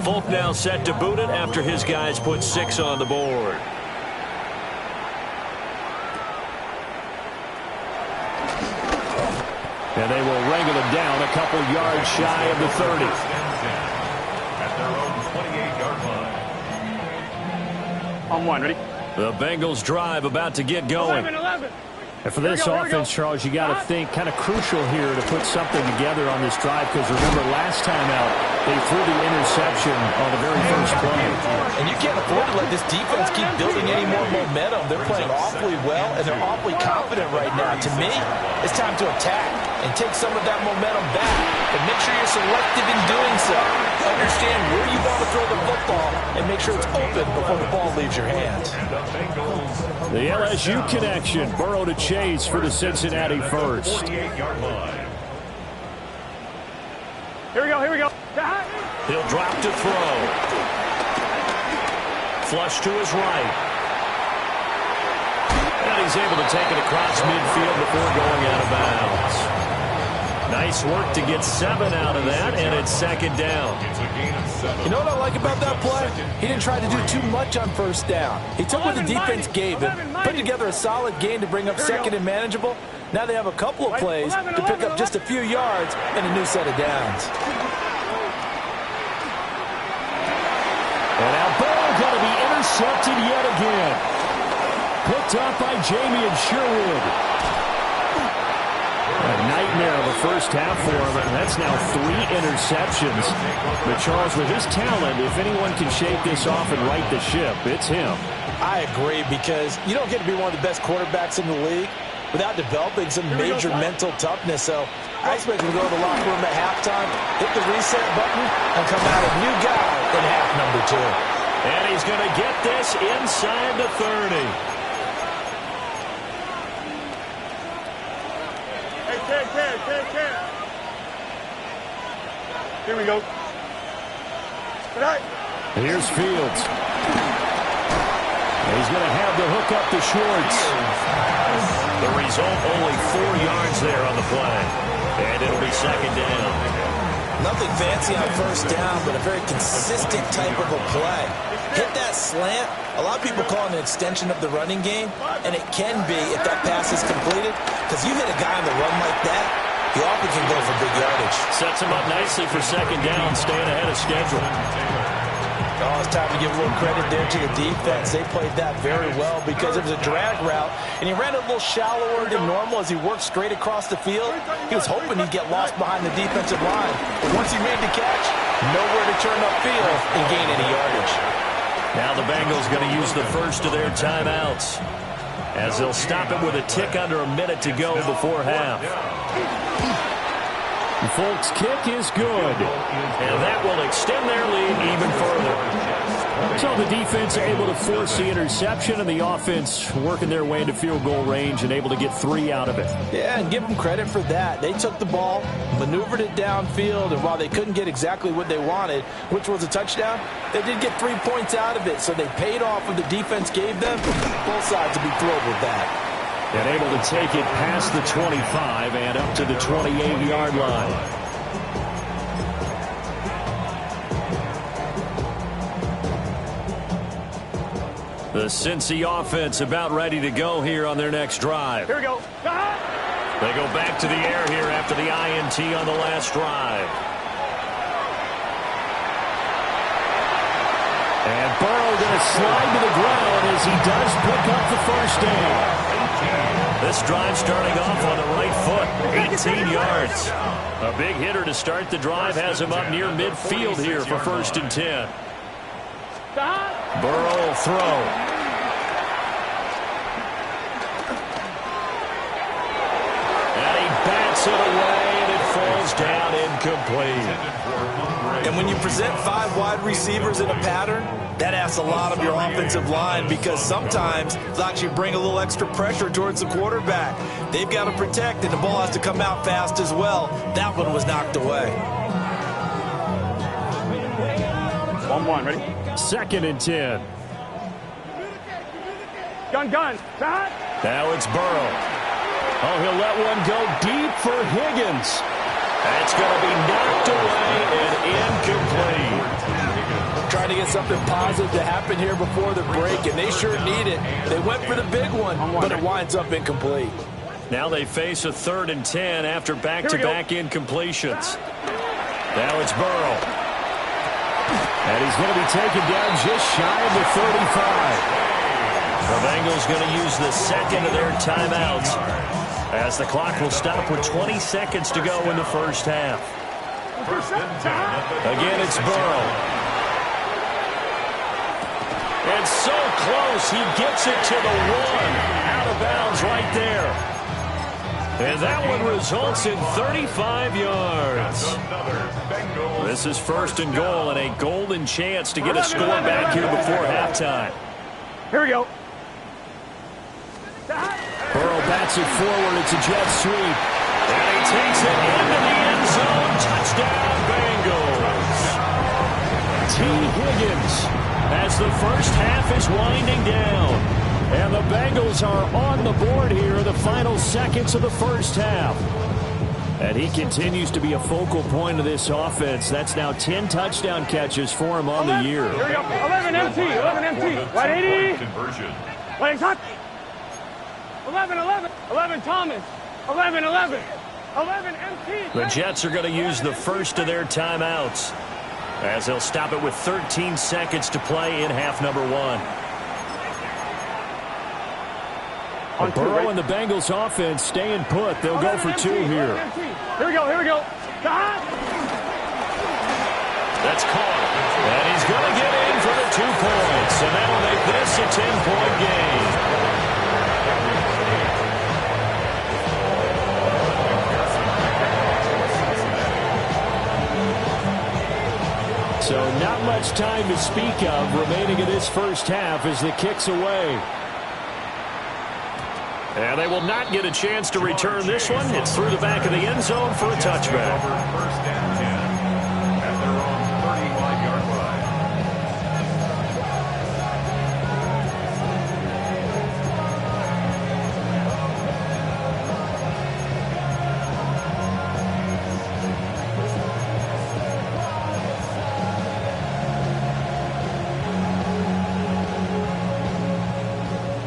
Folk now set to boot it after his guys put 6 on the board. And they will wrangle him down a couple yards shy of the 30. At their own 28-yard line. On one, ready? The Bengals drive about to get going. 11. And for this offense, Charles, you got to think kind of crucial here to put something together on this drive, because remember last time out they threw the interception on the very first play. And you can't afford to let this defense keep building any more momentum. They're playing awfully well, and they're awfully confident right now. To me, it's time to attack and take some of that momentum back. But make sure you're selective in doing so. Understand where you want to throw the football and make sure it's open before the ball leaves your hands. The LSU connection. Burrow to Chase for the Cincinnati first. 48-yard line. Here we go, here we go. He'll drop to throw. Flush to his right. And he's able to take it across midfield before going out of bounds. Nice work to get 7 out of that, and it's second down. You know what I like about that play? He didn't try to do too much on first down. He took what the defense gave him, put together a solid game to bring up second and manageable. Now they have a couple of plays to pick up just a few yards and a new set of downs. And now Burrow going to be intercepted yet again. Picked up by Jamie Sherwood. A nightmare of a first half for him, and that's now 3 interceptions. But Charles, with his talent, if anyone can shake this off and right the ship, it's him. I agree, because you don't get to be one of the best quarterbacks in the league without developing some major mental toughness. So I expect him to go to the locker room at halftime, hit the reset button, and come out a new guy in half number 2. And he's going to get this inside the 30. Here we go. Here's Fields. He's going to have the hook up to Schwartz. The result, only 4 yards there on the play. And it'll be second down. Nothing fancy on first down, but a very consistent type of a play. Hit that slant. A lot of people call it an extension of the running game, and it can be if that pass is completed, because you hit a guy on the run like that, he often can go for big yardage. Sets him up nicely for second down, staying ahead of schedule. Oh, it's time to give a little credit there to the defense. They played that very well because it was a drag route, and he ran a little shallower than normal as he worked straight across the field. He was hoping he'd get lost behind the defensive line. But once he made the catch, nowhere to turn upfield and gain any yardage. Now the Bengals going to use the first of their timeouts, as they'll stop it with a tick under a minute to go before half. Folks' kick is good. And that will extend their lead even further. So the defense able to force the interception, and the offense working their way into field goal range and able to get 3 out of it. Yeah, and give them credit for that. They took the ball, maneuvered it downfield, and while they couldn't get exactly what they wanted, which was a touchdown, they did get 3 points out of it. So they paid off what the defense gave them. Both sides will be thrilled with that. And able to take it past the 25 and up to the 28-yard line. The Cincy offense about ready to go here on their next drive. Here we go. They go back to the air here after the INT on the last drive. And Burrow going to slide to the ground as he does pick up the first down. This drive starting off on the right foot, 18 yards. A big hitter to start the drive has him up near midfield here for 1st and 10. Burrow will throw. And he bats it away, and it falls down incomplete. And when you present 5 wide receivers in a pattern, that asks a lot of your offensive line, because sometimes they'll actually bring a little extra pressure towards the quarterback. They've got to protect, and the ball has to come out fast as well. That one was knocked away. 1-1, ready? 2nd and 10. Gun. Now it's Burrow. Oh, he'll let one go deep for Higgins. That's going to be knocked away, and something positive to happen here before the break, and they sure need it. They went for the big one, but it winds up incomplete. Now they face a 3rd and 10 after back-to-back incompletions. Now it's Burrow. And he's going to be taken down just shy of the 35. The Bengals going to use the second of their timeouts as the clock will stop with 20 seconds to go in the first half. Again, it's Burrow. It's so close. He gets it to the 1. Out of bounds right there. And that one results in 35 yards. This is 1st and goal and a golden chance to get a score back here before halftime. Here we go. Burrow bats it forward. It's a jet sweep. And he takes it into the end zone. Touchdown, Bengals. T. Higgins as the first half is winding down. And the Bengals are on the board here in the final seconds of the first half. And he continues to be a focal point of this offense. That's now 10 touchdown catches for him on the year. Here we go. 11 MT. 11 MT. 180. Conversion. Legs hot. 11, 11. 11 Thomas. 11, 11. 11 MT. The Jets are going to use the first of their timeouts as they'll stop it with 13 seconds to play in half number 1. Burrow and the Bengals offense staying put. They'll go for 2 here. Here we go. Here we go. That's caught. And he's going to get in for the 2 points. And that'll make this a 10-point game. So not much time to speak of remaining in this first half as the kick's away. And they will not get a chance to return this one. It's through the back of the end zone for a touchback. 1st and 10 at their own 35-yard line.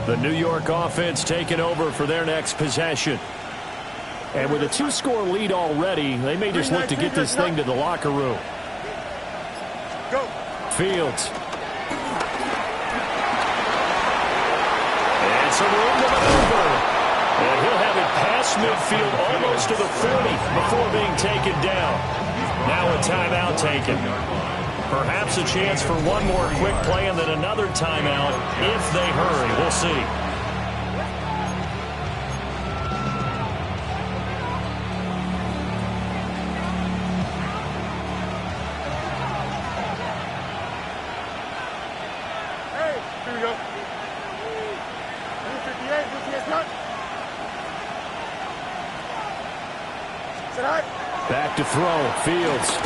The New York offense taking over for their next possession. And with a 2-score lead already, they may just look to get this thing to the locker room. Go. Fields. It's a room to maneuver. And he'll have it past midfield almost to the 40 before being taken down. Now a timeout taken. Perhaps a chance for one more quick play and then another timeout if they hurry. We'll see. Hey, here we go. 58, 58 cut. Sit high. Back to throw. Fields.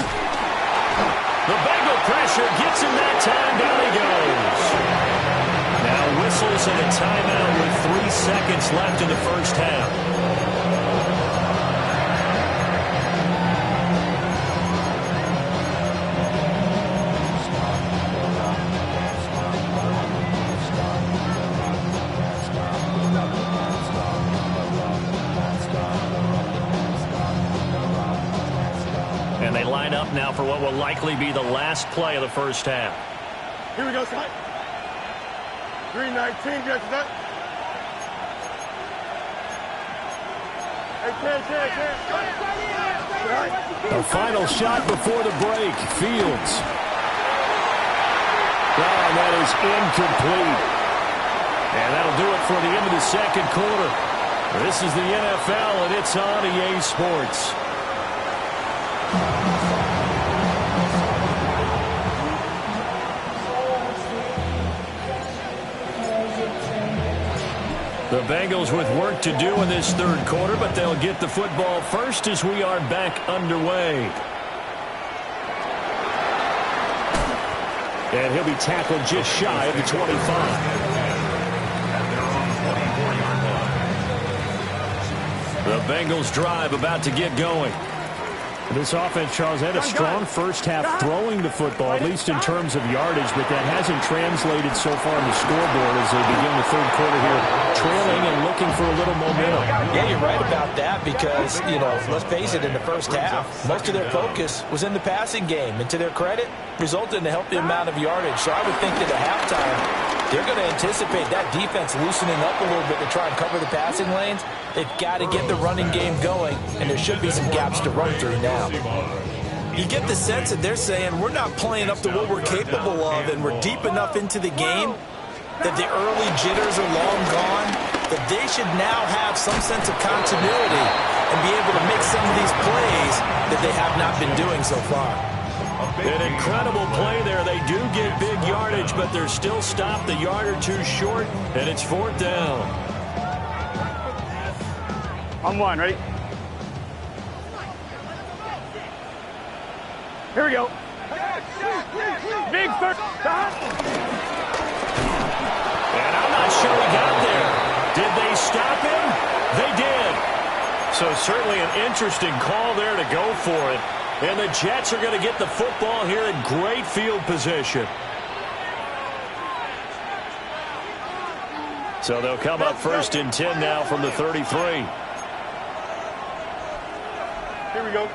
The Bengal pressure gets him that time. Down he goes. Now whistles and a timeout with 3 seconds left in the first half. And they line up now for what will likely be the last play of the first half. Here we go, Scott. 319, get that. Hey, A final shot before the break. Fields. Oh, that is incomplete. And that'll do it for the end of the second quarter. This is the NFL, and it's on EA Sports. The Bengals with work to do in this third quarter, but they'll get the football first as we are back underway. And he'll be tackled just shy of the 25. The Bengals drive about to get going. This offense, Charles, had a strong first half throwing the football, at least in terms of yardage, but that hasn't translated so far on the scoreboard as they begin the third quarter here, trailing and looking for a little momentum. Yeah, you're right about that because, let's face it, in the first half, most of their focus was in the passing game, and to their credit, resulted in a healthy amount of yardage. So I would think that at halftime, they're going to anticipate that defense loosening up a little bit to try and cover the passing lanes. They've got to get the running game going, and there should be some gaps to run through now. You get the sense that they're saying we're not playing up to what we're capable of, and we're deep enough into the game that the early jitters are long gone, that they should now have some sense of continuity and be able to make some of these plays that they have not been doing so far. An incredible play there. They do get big yardage, but they're still stopped a yard or two short, and it's 4th down. On one, ready? Here we go. Big third. And I'm not sure he got there. Did they stop him? They did. So certainly an interesting call there to go for it. And the Jets are going to get the football here in great field position. So they'll come up 1st and 10 now from the 33. Here we go.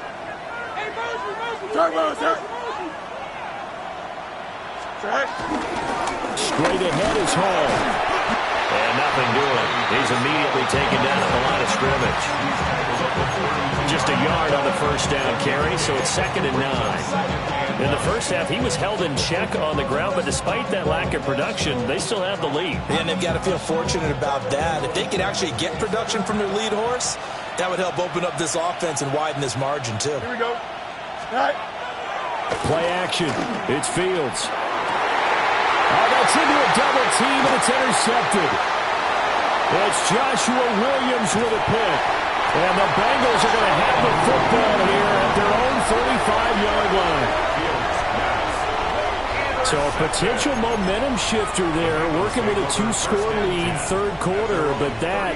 Straight ahead is Hall. And nothing doing. He's immediately taken down at the line of scrimmage. Just a yard on the first down carry, so it's 2nd and 9. In the first half, he was held in check on the ground, but despite that lack of production, they still have the lead. And they've got to feel fortunate about that. If they could actually get production from their lead horse, that would help open up this offense and widen this margin, too. Here we go. All right. Play action. It's Fields. Oh, that's into a double team, and it's intercepted. It's Joshua Williams with a pick. And the Bengals are going to have the football here at their own 35-yard line. So a potential momentum shifter there, working with a 2-score lead, third quarter, but that,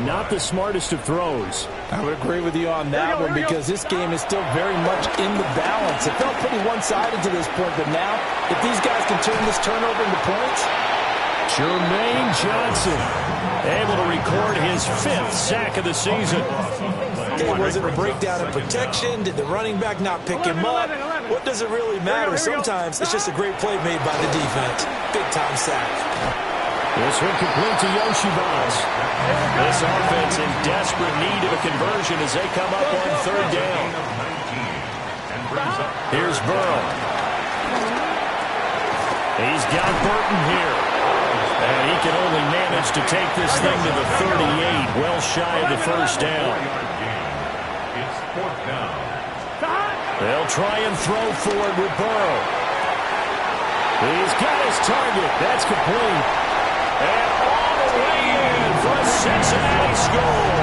not the smartest of throws. I would agree with you on that one because this game is still very much in the balance. It felt pretty one-sided to this point, but now, if these guys can turn this turnover into points. Jermaine Johnson, able to record his 5th sack of the season. Okay, was it a breakdown in protection? Did the running back not pick him up? What does it really matter? Sometimes it's just a great play made by the defense. Big-time sack. This one complete to Yoshibas. This offense in desperate need of a conversion as they come up on 3rd down. Here's Burrow. He's got Burton here. And he can only manage to take this thing to the 38, well shy of the first down. It's 4th down. They'll try and throw for it with Burrow. He's got his target. That's complete. And all the way in for a Cincinnati score.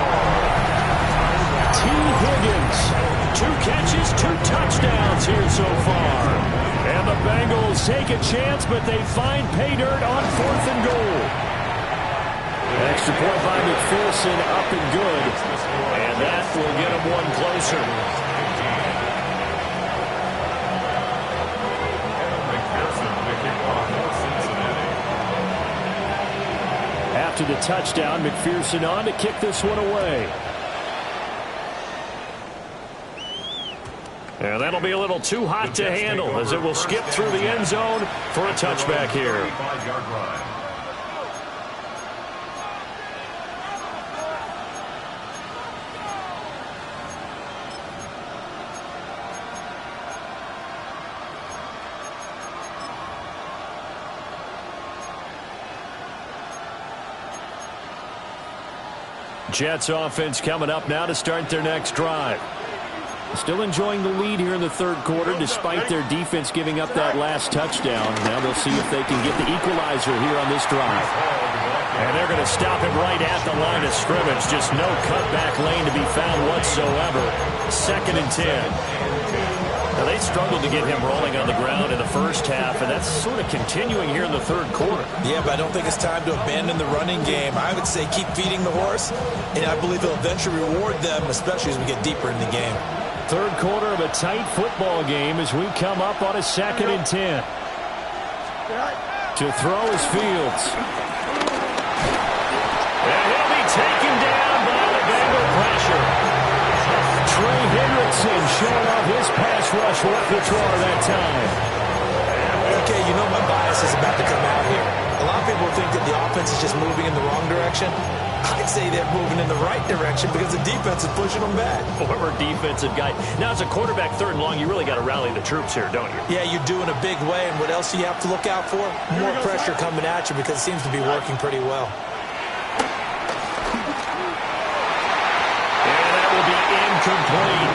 T. Higgins, 2 catches, 2 touchdowns here so far. And the Bengals take a chance, but they find pay dirt on 4th and goal. Extra point by McPherson, up and good. And that will get them one closer. After the touchdown, McPherson on to kick this one away. And that'll be a little too hot to handle as it will skip through the end zone for a touchback here. Jets offense coming up now to start their next drive. Still enjoying the lead here in the third quarter despite their defense giving up that last touchdown. Now they'll see if they can get the equalizer here on this drive. And they're going to stop it right at the line of scrimmage. Just no cutback lane to be found whatsoever. 2nd and 10. Now they struggled to get him rolling on the ground in the first half, and that's sort of continuing here in the third quarter. Yeah, but I don't think it's time to abandon the running game. I would say keep feeding the horse, and I believe he'll eventually reward them, especially as we get deeper in the game. Third quarter of a tight football game as we come up on a 2nd and 10. To throw is Fields. And he'll be taken down by the Bengal pressure. Trey Hendrickson showing off his pass rush repertoire that time. Okay, you know my bias is about to come out here. A lot of people think that the offense is just moving in the wrong direction. I'd say they're moving in the right direction because the defense is pushing them back. Former defensive guy. Now, as a quarterback, 3rd and long, you really got to rally the troops here, don't you? Yeah, you do in a big way. And what else do you have to look out for? More pressure coming at you because it seems to be working pretty well. And that will be incomplete.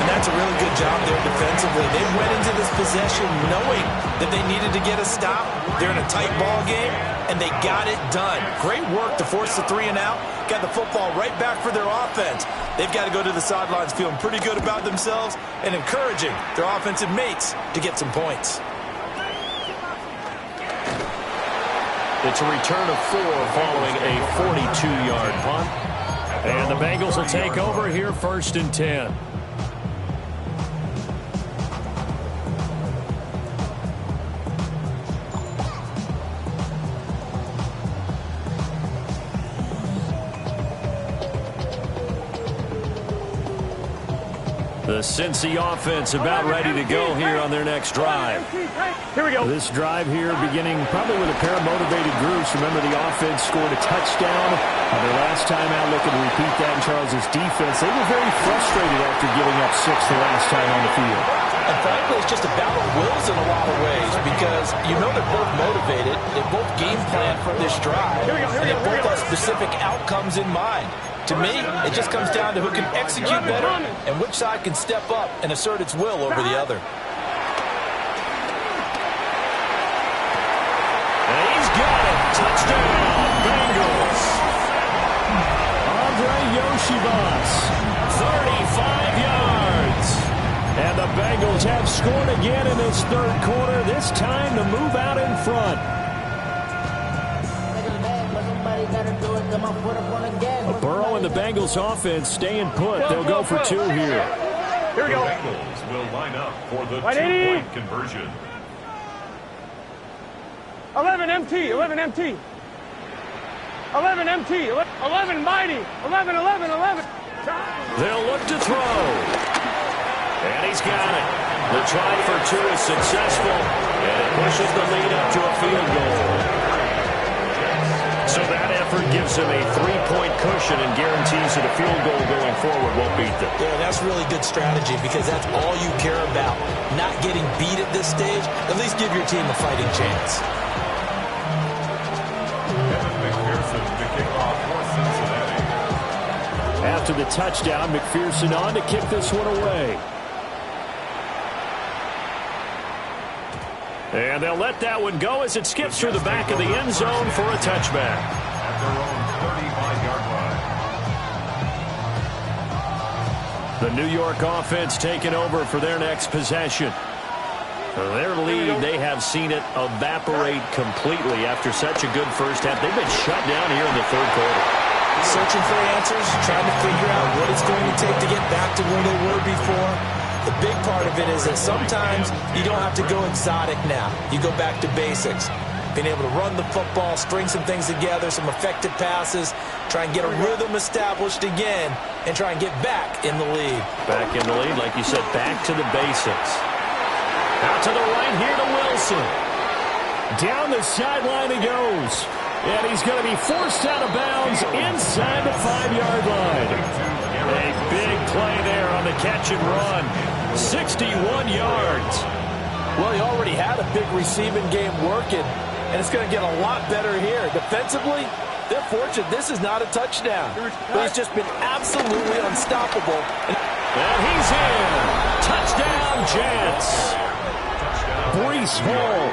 And that's a really good job there defensively. They went into this possession knowing that they needed to get a stop. They're in a tight ball game, and they got it done. Great work to force the 3 and out. Got the football right back for their offense. They've got to go to the sidelines feeling pretty good about themselves and encouraging their offensive mates to get some points. It's a return of 4 following a 42-yard punt. And the Bengals will take over here 1st and 10. The Cincy offense about ready to go here on their next drive. Here we go. This drive here beginning probably with a pair of motivated groups. Remember, the offense scored a touchdown their last time out. Looking to repeat that in Charles' defense. They were very frustrated after giving up 6 the last time on the field. And frankly, it's just a battle of wills in a lot of ways because you know they're both motivated. They both game plan for this drive. And they both have specific outcomes in mind. To me, it just comes down to who can execute better and which side can step up and assert its will over the other. And he's got it. Touchdown, Bengals. Andre Yoshibas, 35 yards. And the Bengals have scored again in this 3rd quarter, this time to move out in front. Burrow and the Bengals offense staying put. They'll go for 2 here. Here we go. The Bengals will line up for the 2-point conversion. 11 MT, 11 MT. 11 MT, 11 mighty, 11, 11, 11. They'll look to throw. And he's got it. The try for 2 is successful. And it pushes the lead up to a field goal. So that effort gives him a 3-point cushion and guarantees that a field goal going forward won't beat them. Yeah, that's really good strategy because that's all you care about. Not getting beat at this stage. At least give your team a fighting chance. After the touchdown, McPherson on to kick this one away. And they'll let that one go as it skips through the back of the end zone for a touchback. At their own 35-yard line. The New York offense taking over for their next possession. Their lead, they have seen it evaporate completely after such a good first half. They've been shut down here in the 3rd quarter. Searching for answers, trying to figure out what it's going to take to get back to where they were before. The big part of it is that sometimes you don't have to go exotic now. You go back to basics. Being able to run the football, string some things together, some effective passes, try and get a rhythm established again, and try and get back in the lead. Back in the lead, like you said, back to the basics. Out to the right here to Wilson. Down the sideline he goes. And he's going to be forced out of bounds inside the 5-yard line. A big play there on the catch and run. 61 yards. Well, he already had a big receiving game working, and it's going to get a lot better here. Defensively, they're fortunate this is not a touchdown. But he's just been absolutely unstoppable. And he's in. Touchdown, Jets. Breece Hall,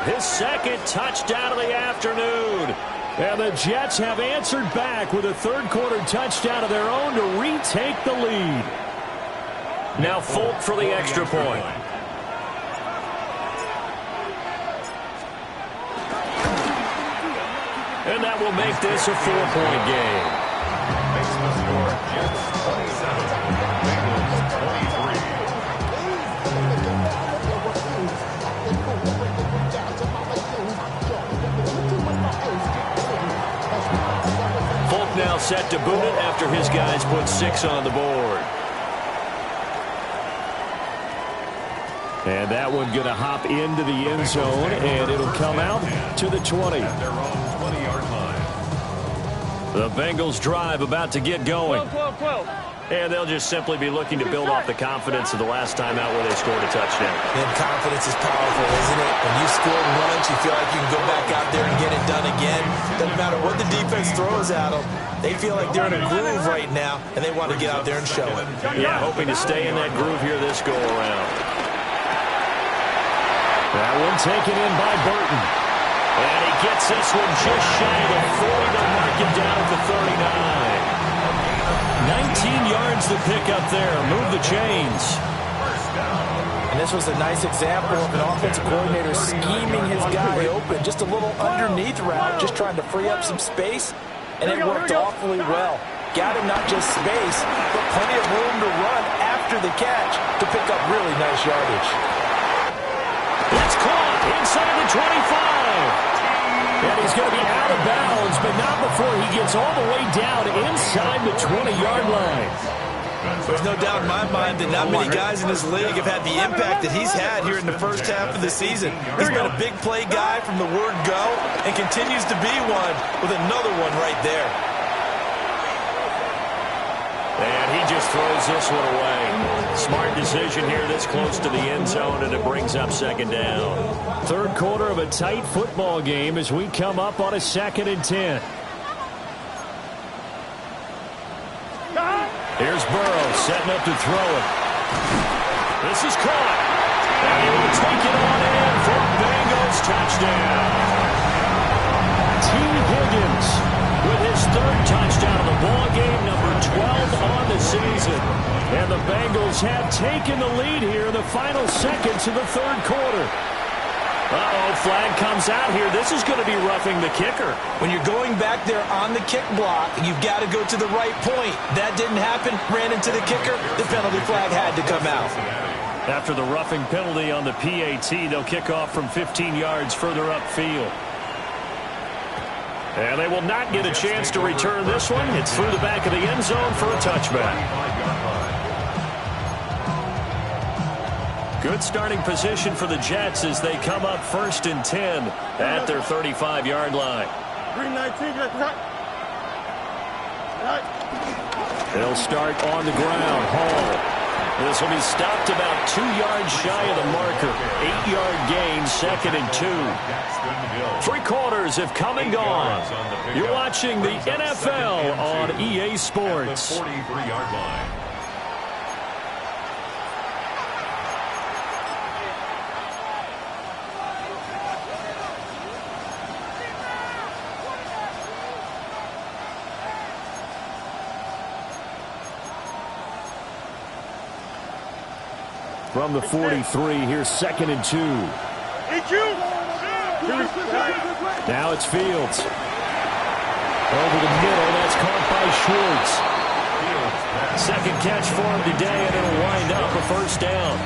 his 2nd touchdown of the afternoon. And the Jets have answered back with a 3rd quarter touchdown of their own to retake the lead. Now Folk for the extra point. And that will make this a 4-point game. Makes the score Jets 27, Bengals set to boot it after his guys put 6 on the board. And that one going to hop into the end zone, and it'll come out to the 20. At their own 20-yard line. The Bengals drive about to get going. 12. And they'll just simply be looking to build off the confidence of the last time out where they scored a touchdown. And confidence is powerful, isn't it? When you scored once, you feel like you can go back out there and get it done again. Doesn't matter what the defense throws at them. They feel like they're in a groove right now, and they want to get out there and show it. Yeah, hoping to stay in that groove here this go-around. That one taken in by Burton. And he gets this one just shy of 40 to mark it down at the 39. 19 yards to pick up there. Move the chains. And this was a nice example of an offensive coordinator scheming his guy open. Just a little underneath route, just trying to free up some space. And it worked awfully well. Got him not just space, but plenty of room to run after the catch to pick up really nice yardage. It's caught inside the 25. And he's going to be out of bounds, but not before he gets all the way down inside the 20-yard line. There's no doubt in my mind that not many guys in this league have had the impact that he's had here in the first half of the season. He's been a big play guy from the word go and continues to be one with another one right there. And he just throws this one away. Smart decision here this close to the end zone, and it brings up second down. Third quarter of a tight football game as we come up on a 2nd and 10. Here's Burrow setting up to throw it. This is caught. And he will take it on in for a Bengals touchdown. T. Higgins with his 3rd touchdown of the ball game, number 12 on the season. And the Bengals have taken the lead here in the final seconds of the 3rd quarter. Uh-oh, flag comes out here. This is going to be roughing the kicker. When you're going back there on the kick block, you've got to go to the right point. That didn't happen. Ran into the kicker. The penalty flag had to come out. After the roughing penalty on the PAT, they'll kick off from 15 yards further upfield. And they will not get a chance to return this one. It's through the back of the end zone for a touchback. Good starting position for the Jets as they come up 1st and 10 at their 35-yard line. They'll start on the ground. Hall. This will be stopped about 2 yards shy of the marker. 8-yard gain, 2nd and 2. 3 quarters have come and gone. You're watching the NFL on EA Sports. 43-yard line. From the 43, here's 2nd and 2. Now it's Fields. Over the middle, that's caught by Schwartz. 2nd catch for him today, and it'll wind up a 1st down.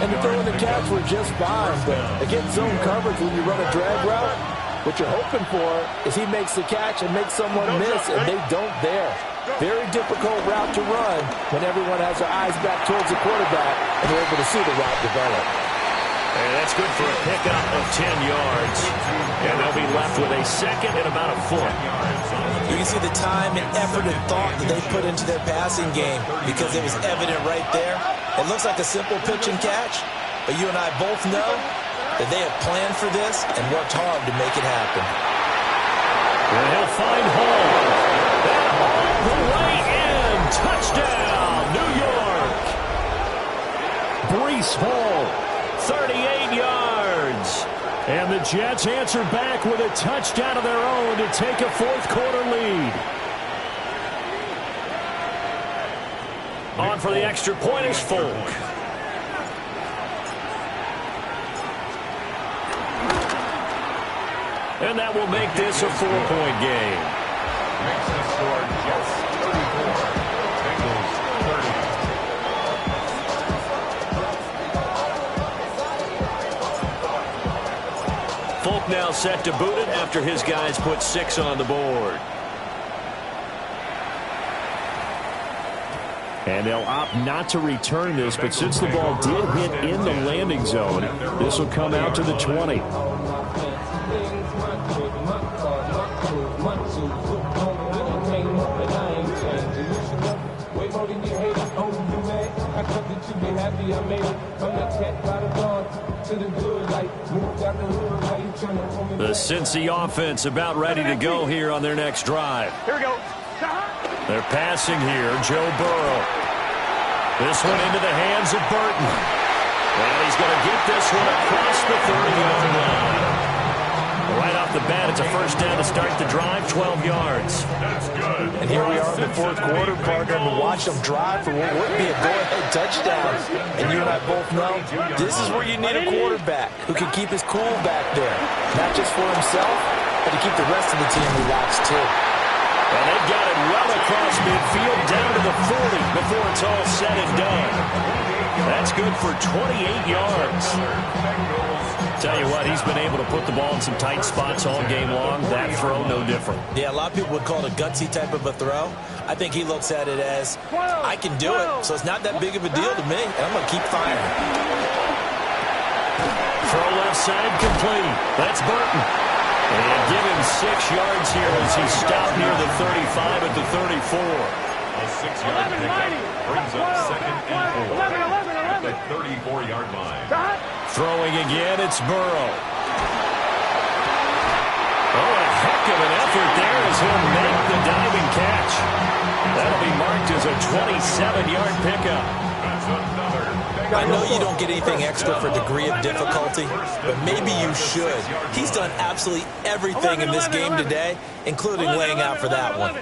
And the throw and the catch were just fine, but against zone coverage when you run a drag route, what you're hoping for is he makes the catch and makes someone miss, and they don't there. Very difficult route to run when everyone has their eyes back towards the quarterback and they're able to see the route develop. And that's good for a pickup of 10 yards. And they'll be left with a 2nd and about a foot. You can see the time and effort and thought that they put into their passing game because it was evident right there. It looks like a simple pitch and catch, but you and I both know that they have planned for this and worked hard to make it happen. And he'll find Hall. All the way in. Touchdown, New York. Breece Hall, 38 yards. And the Jets answer back with a touchdown of their own to take a 4th quarter lead. On for the extra point is Folk. And that will make this a 4-point game. Makes the score Jets 34, Bengals 30. Folk now set to boot it after his guys put 6 on the board. And they'll opt not to return this, but since the ball did hit in the landing zone, this will come out to the 20. The Cincy offense about ready to go here on their next drive. Here we go. They're passing here, Joe Burrow. This one into the hands of Burton. And he's going to get this one across the 30-yard line. Right off the bat, it's a first down to start the drive, 12 yards. That's good. And here we are in the fourth quarter, partner, and watch them drive for what would be a go-ahead touchdown. And you and I both know this is where you need a quarterback who can keep his cool back there. Not just for himself, but to keep the rest of the team relaxed, too. And they got it well across midfield, down to the 40 before it's all said and done. That's good for 28 yards. Tell you what, he's been able to put the ball in some tight spots all game long. That throw, no different. Yeah, a lot of people would call it a gutsy type of a throw. I think he looks at it as, I can do it, so it's not that big of a deal to me, and I'm going to keep firing. Throw left side complete. That's Burton. And give him 6 yards here as he stopped near the 35 at the 34. A 6-yard pickup brings up 2nd and 4 at the 34-yard line. Throwing again, it's Burrow. Oh, a heck of an effort there as he'll make the diving catch. That'll be marked as a 27-yard pickup. That's another. I know you don't get anything extra for degree of difficulty, but maybe you should. He's done absolutely everything in this game today, including laying out for that one.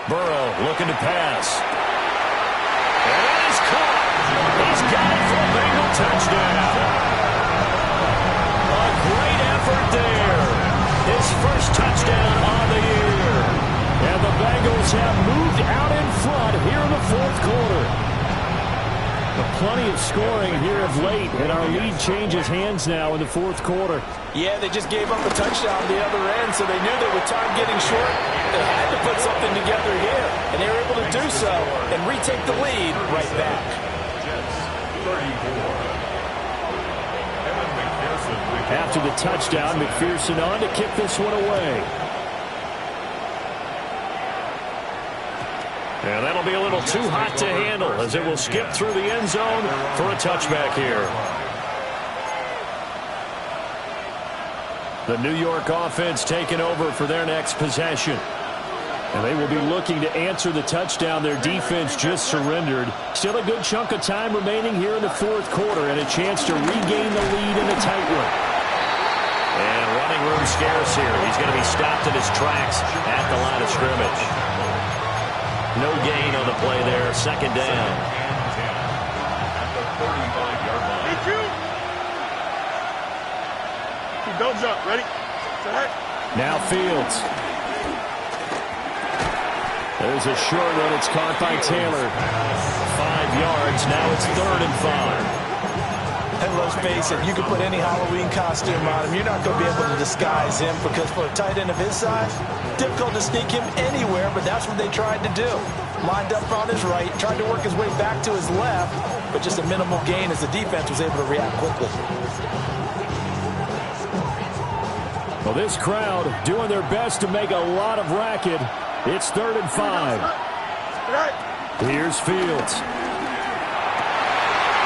Burrow looking to pass. And that is caught. He's got it for a Bengal touchdown. A great effort there. His first touchdown on the year. And the Bengals have moved out in front here in the fourth quarter. Plenty of scoring here of late, and our lead changes hands now in the fourth quarter. Yeah, they just gave up a touchdown on the other end, so they knew that with time getting short, they had to put something together here, and they were able to do so and retake the lead right back. Jets 34. After the touchdown, McPherson on to kick this one away. And that'll be a little too hot to handle as it will skip through the end zone for a touchback here. The New York offense taking over for their next possession. And they will be looking to answer the touchdown their defense just surrendered. Still a good chunk of time remaining here in the fourth quarter and a chance to regain the lead in a tight one. And running room scarce here. He's going to be stopped in his tracks at the line of scrimmage. No gain on the play there. Second down. At the 35-yard line. Keep those up. Ready? Set. Now Fields. There's a short one. It's caught by Taylor. 5 yards. Now it's 3rd and 5. And let's face it, you can put any Halloween costume on him. You're not going to be able to disguise him because for a tight end of his size, difficult to sneak him anywhere, but that's what they tried to do. Lined up on his right, tried to work his way back to his left, but just a minimal gain as the defense was able to react quickly. Well, this crowd doing their best to make a lot of racket. It's 3rd and 5. Here's Fields.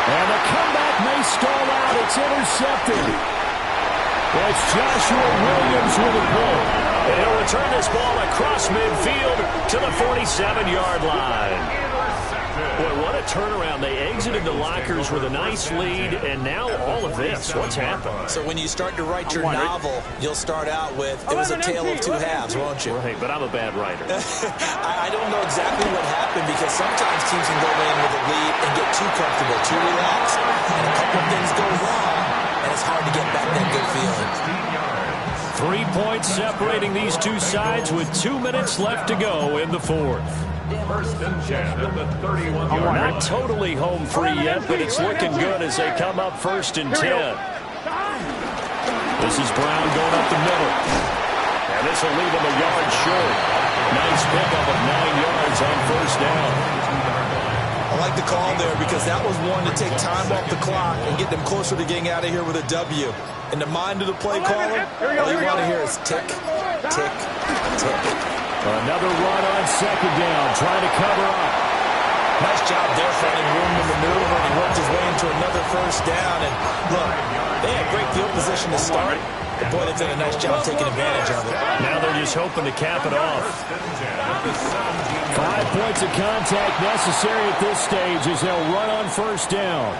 And the comeback may stall out. It's intercepted. Well, it's Joshua Williams with a pull. And he'll return this ball across midfield to the 47-yard line. Boy, what a turnaround. They exited the lockers with a nice lead, and now all of this. What's happened? So when you start to write your novel, you'll start out with, it was a tale of two halves, won't you? Right, but I'm a bad writer. I don't know exactly what happened because sometimes teams can go in with a lead and get too comfortable, too relaxed, and a couple of things go wrong, and it's hard to get back that good feeling. 3 points separating these two sides with 2 minutes left to go in the fourth. First and 10 at the 31-yard line. Not totally home free yet, but it's looking good as they come up 1st and 10. This is Brown going up the middle. And this will leave him a yard short. Nice pickup of 9 yards on first down. I like the call there because that was one to take time off the clock and get them closer to getting out of here with a W. In the mind of the play caller, all you want to hear is tick, tick, tick. Another run on second down, trying to cover up. Nice job there finding room to maneuver, and he worked his way into another first down. And look, they had great field position to start, but boy, they've done a nice job taking advantage of it. Now they're just hoping to cap it off. 5 points of contact necessary at this stage as they'll run on first down.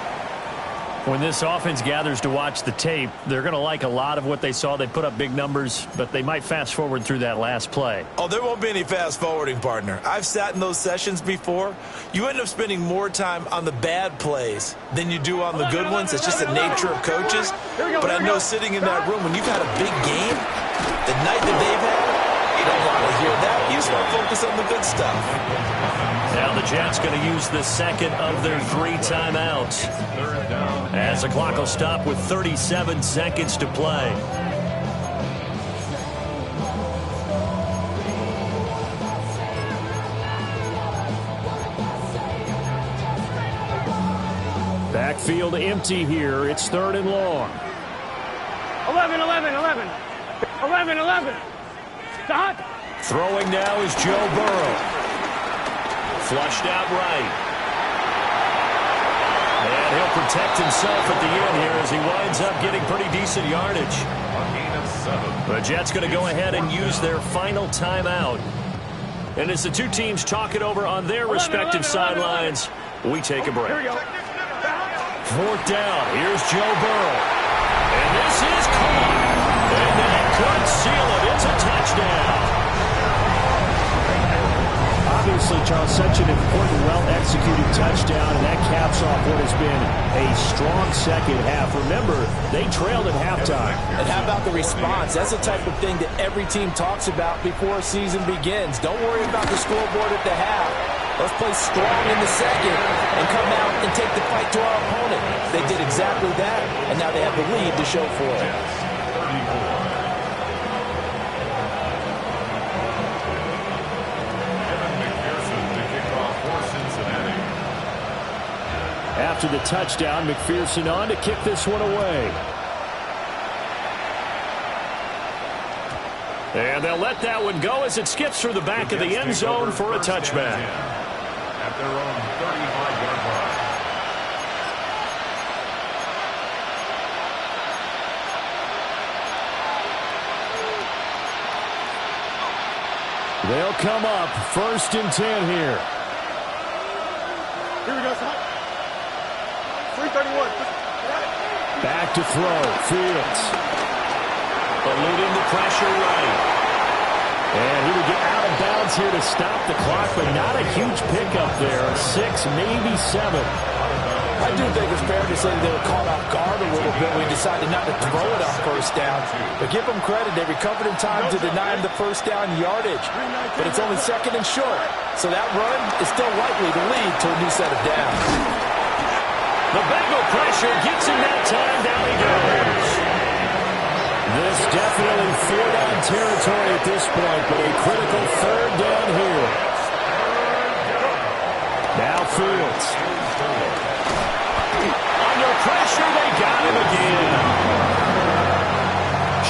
When this offense gathers to watch the tape, they're going to like a lot of what they saw. They put up big numbers, but they might fast forward through that last play. Oh, there won't be any fast forwarding, partner. I've sat in those sessions before. You end up spending more time on the bad plays than you do on the good ones. It's just the nature of coaches. But I know sitting in that room, when you've had a big game, the night that they've had, you don't want to hear that. You just want to focus on the good stuff. Now the Jets going to use the second of their 3 timeouts, as the clock will stop with 37 seconds to play. Backfield empty here. It's 3rd and long. 11, 11, 11. 11, 11. Stop. Throwing now is Joe Burrow. Flushed out right. And he'll protect himself at the end here as he winds up getting pretty decent yardage. The Jets going to go ahead and use their final timeout. And as the two teams talk it over on their respective sidelines, we take a break. 4th down. Here's Joe Burrow. And this is caught. And that could seal it. It's a touchdown. Obviously, Charles, such an important, well-executed touchdown, and that caps off what has been a strong second half. Remember, they trailed at halftime. And how about the response? That's the type of thing that every team talks about before a season begins. Don't worry about the scoreboard at the half. Let's play strong in the second and come out and take the fight to our opponent. They did exactly that, and now they have the lead to show for it. After the touchdown, McPherson on to kick this one away. And they'll let that one go as it skips through the back of the end zone for a touchback. At their own 35-yard line. They'll come up 1st and 10 here. Here we go, son. 331. Back to throw. Fields. Eluding the pressure right. And he would get out of bounds here to stop the clock, but not a huge pickup there. 6, maybe 7. I do think it's fair to say they were caught off guard a little bit. We decided not to throw it on first down. But give them credit. They recovered in time to deny him the first down yardage. But it's only 2nd and short. So that run is still likely to lead to a new set of downs. The Bengal pressure gets him that time. Down he goes. This definitely 4-down territory at this point, but a critical 3rd down here. Now Fields. Under pressure, they got him again.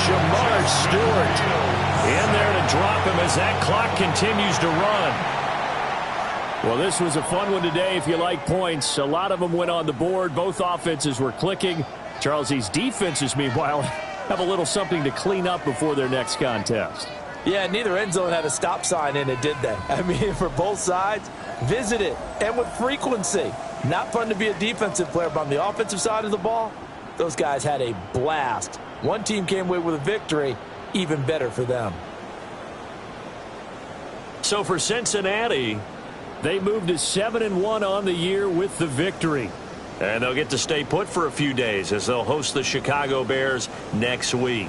Jlamar Stewart in there to drop him as that clock continues to run. Well, this was a fun one today if you like points. A lot of them went on the board. Both offenses were clicking. Charles, these defenses, meanwhile, have a little something to clean up before their next contest. Yeah, neither end zone had a stop sign in it, did they? I mean, for both sides, visit it, and with frequency. Not fun to be a defensive player, but on the offensive side of the ball, those guys had a blast. One team came away with a victory, even better for them. So for Cincinnati, they moved to 7-1 on the year with the victory. And they'll get to stay put for a few days as they'll host the Chicago Bears next week.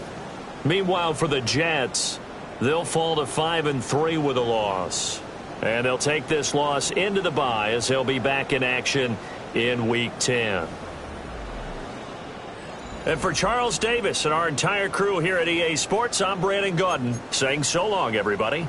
Meanwhile, for the Jets, they'll fall to 5-3 with a loss. And they'll take this loss into the bye as they'll be back in action in Week 10. And for Charles Davis and our entire crew here at EA Sports, I'm Brandon Gaudin saying so long, everybody.